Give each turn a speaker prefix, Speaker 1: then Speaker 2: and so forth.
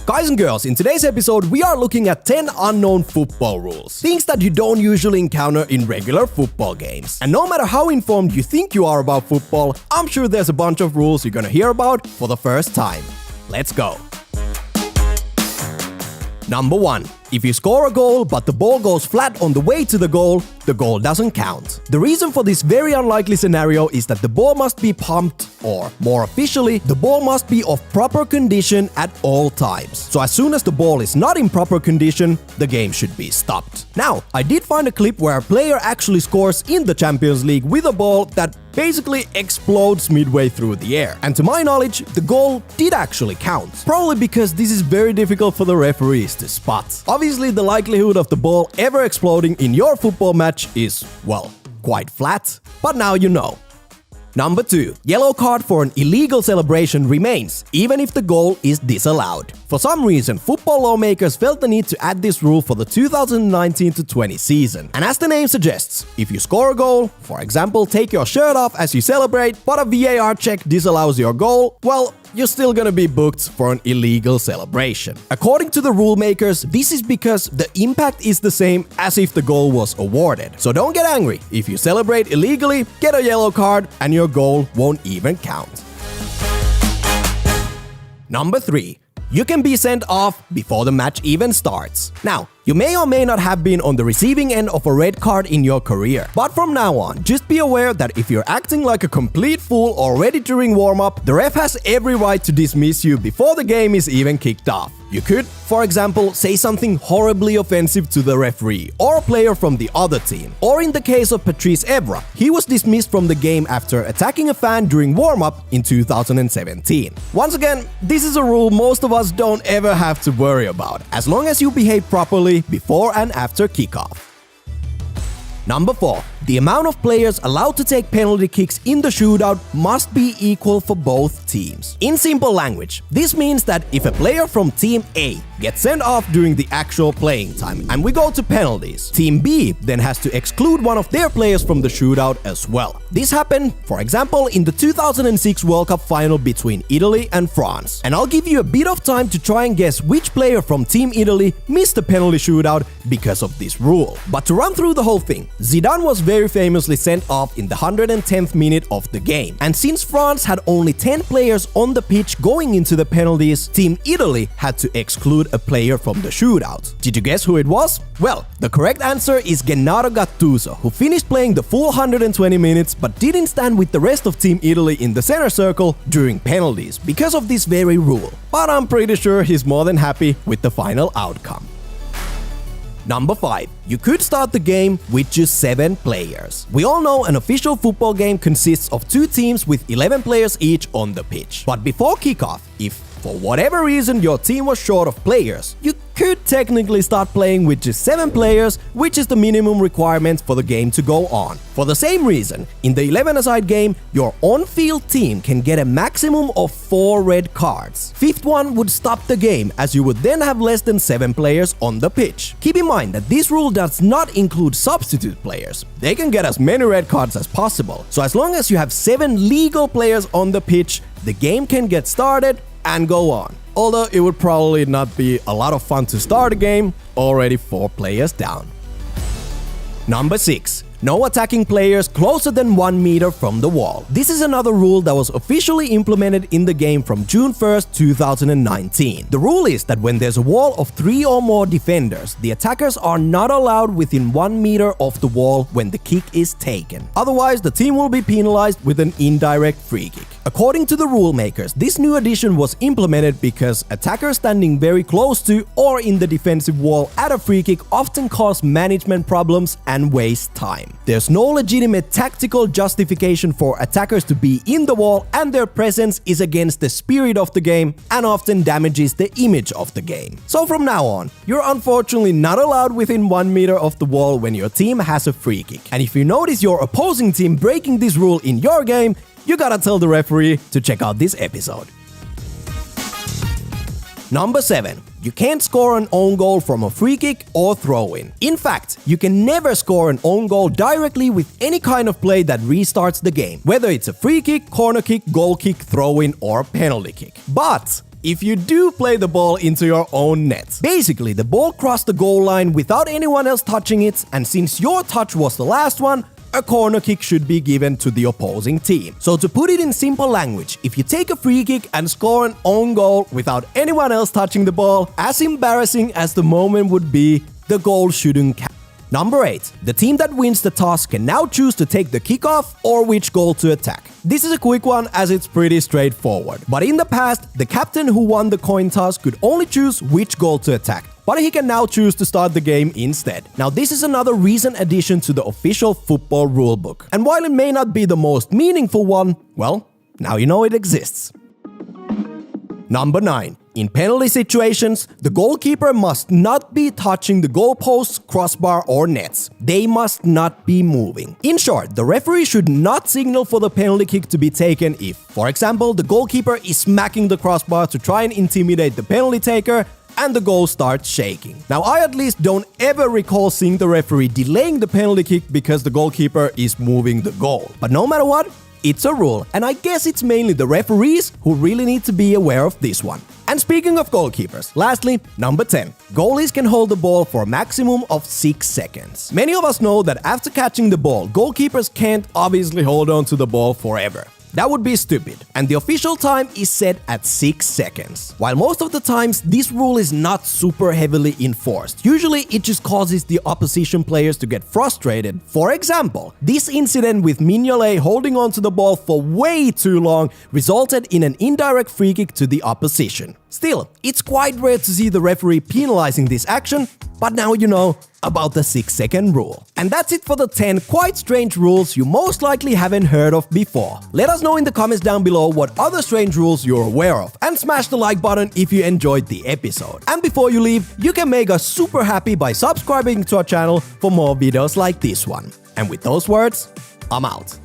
Speaker 1: Guys and girls, in today's episode, we are looking at 10 unknown football rules. Things that you don't usually encounter in regular football games. And no matter how informed you think you are about football, I'm sure there's a bunch of rules you're gonna hear about for the first time. Let's go. Number 1. If you score a goal but the ball goes flat on the way to the goal doesn't count. The reason for this very unlikely scenario is that the ball must be pumped, or more officially, the ball must be of proper condition at all times. So as soon as the ball is not in proper condition, the game should be stopped. Now, I did find a clip where a player actually scores in the Champions League with a ball that basically explodes midway through the air. And to my knowledge, the goal did actually count. Probably because this is very difficult for the referees to spot. Obviously, the likelihood of the ball ever exploding in your football match is, well, quite flat. But now you know. Number 2. Yellow card for an illegal celebration remains, even if the goal is disallowed. For some reason, football lawmakers felt the need to add this rule for the 2019-20 season. And as the name suggests, if you score a goal, for example, take your shirt off as you celebrate, but a VAR check disallows your goal, well, you're still gonna be booked for an illegal celebration. According to the rule makers, this is because the impact is the same as if the goal was awarded. So don't get angry. If you celebrate illegally, get a yellow card and your goal won't even count. Number 3. You can be sent off before the match even starts. Now, you may or may not have been on the receiving end of a red card in your career. But from now on, just be aware that if you're acting like a complete fool already during warm-up, the ref has every right to dismiss you before the game is even kicked off. You could, for example, say something horribly offensive to the referee or a player from the other team. Or in the case of Patrice Evra, he was dismissed from the game after attacking a fan during warm-up in 2017. Once again, this is a rule most of us don't ever have to worry about, as long as you behave properly before and after kickoff. Number 4. The amount of players allowed to take penalty kicks in the shootout must be equal for both teams. In simple language, this means that if a player from Team A gets sent off during the actual playing time and we go to penalties, Team B then has to exclude one of their players from the shootout as well. This happened, for example, in the 2006 World Cup final between Italy and France. And I'll give you a bit of time to try and guess which player from Team Italy missed the penalty shootout because of this rule. But to run through the whole thing, Zidane was very famously sent off in the 110th minute of the game. And since France had only 10 players on the pitch going into the penalties, Team Italy had to exclude a player from the shootout. Did you guess who it was? Well, the correct answer is Gennaro Gattuso, who finished playing the full 120 minutes but didn't stand with the rest of Team Italy in the center circle during penalties because of this very rule. But I'm pretty sure he's more than happy with the final outcome. Number 5. You could start the game with just 7 players. We all know an official football game consists of 2 teams with 11 players each on the pitch. But before kickoff, if for whatever reason your team was short of players, you could technically start playing with just 7 players, which is the minimum requirement for the game to go on. For the same reason, in the 11-a-side game, your on-field team can get a maximum of 4 red cards. 5th one would stop the game, as you would then have less than 7 players on the pitch. Keep in mind that this rule does not include substitute players. They can get as many red cards as possible. So as long as you have 7 legal players on the pitch, the game can get started and go on. Although it would probably not be a lot of fun to start a game already 4 players down. Number 6. No attacking players closer than 1 meter from the wall. This is another rule that was officially implemented in the game from June 1st, 2019. The rule is that when there's a wall of 3 or more defenders, the attackers are not allowed within 1 meter of the wall when the kick is taken. Otherwise, the team will be penalized with an indirect free kick. According to the rule makers, this new addition was implemented because attackers standing very close to or in the defensive wall at a free kick often cause management problems and waste time. There's no legitimate tactical justification for attackers to be in the wall, and their presence is against the spirit of the game and often damages the image of the game. So from now on, you're unfortunately not allowed within 1 meter of the wall when your team has a free kick. And if you notice your opposing team breaking this rule in your game, you gotta tell the referee to check out this episode. Number 7. You can't score an own goal from a free kick or throw-in. In fact, you can never score an own goal directly with any kind of play that restarts the game, whether it's a free kick, corner kick, goal kick, throw-in, or penalty kick. But if you do play the ball into your own net. Basically, the ball crossed the goal line without anyone else touching it, and since your touch was the last one, a corner kick should be given to the opposing team. So to put it in simple language, if you take a free kick and score an own goal without anyone else touching the ball, as embarrassing as the moment would be, the goal shouldn't count. Number 8. The team that wins the toss can now choose to take the kickoff or which goal to attack. This is a quick one as it's pretty straightforward. But in the past, the captain who won the coin toss could only choose which goal to attack. But he can now choose to start the game instead. Now this is another recent addition to the official football rulebook. And while it may not be the most meaningful one, well, now you know it exists. Number 9. In penalty situations, the goalkeeper must not be touching the goalposts, crossbar or nets. They must not be moving. In short, the referee should not signal for the penalty kick to be taken if, for example, the goalkeeper is smacking the crossbar to try and intimidate the penalty taker and the goal starts shaking. Now, I at least don't ever recall seeing the referee delaying the penalty kick because the goalkeeper is moving the goal. But no matter what, it's a rule, and I guess it's mainly the referees who really need to be aware of this one. And speaking of goalkeepers, lastly, number 10. Goalies can hold the ball for a maximum of 6 seconds. Many of us know that after catching the ball, goalkeepers can't obviously hold on to the ball forever. That would be stupid, and the official time is set at 6 seconds. While most of the times this rule is not super heavily enforced, usually it just causes the opposition players to get frustrated. For example, this incident with Mignolet holding on to the ball for way too long resulted in an indirect free kick to the opposition. Still, it's quite rare to see the referee penalizing this action, but now you know about the 6-second rule. And that's it for the 10 quite strange rules you most likely haven't heard of before. Let us know in the comments down below what other strange rules you're aware of, and smash the like button if you enjoyed the episode. And before you leave, you can make us super happy by subscribing to our channel for more videos like this one. And with those words, I'm out.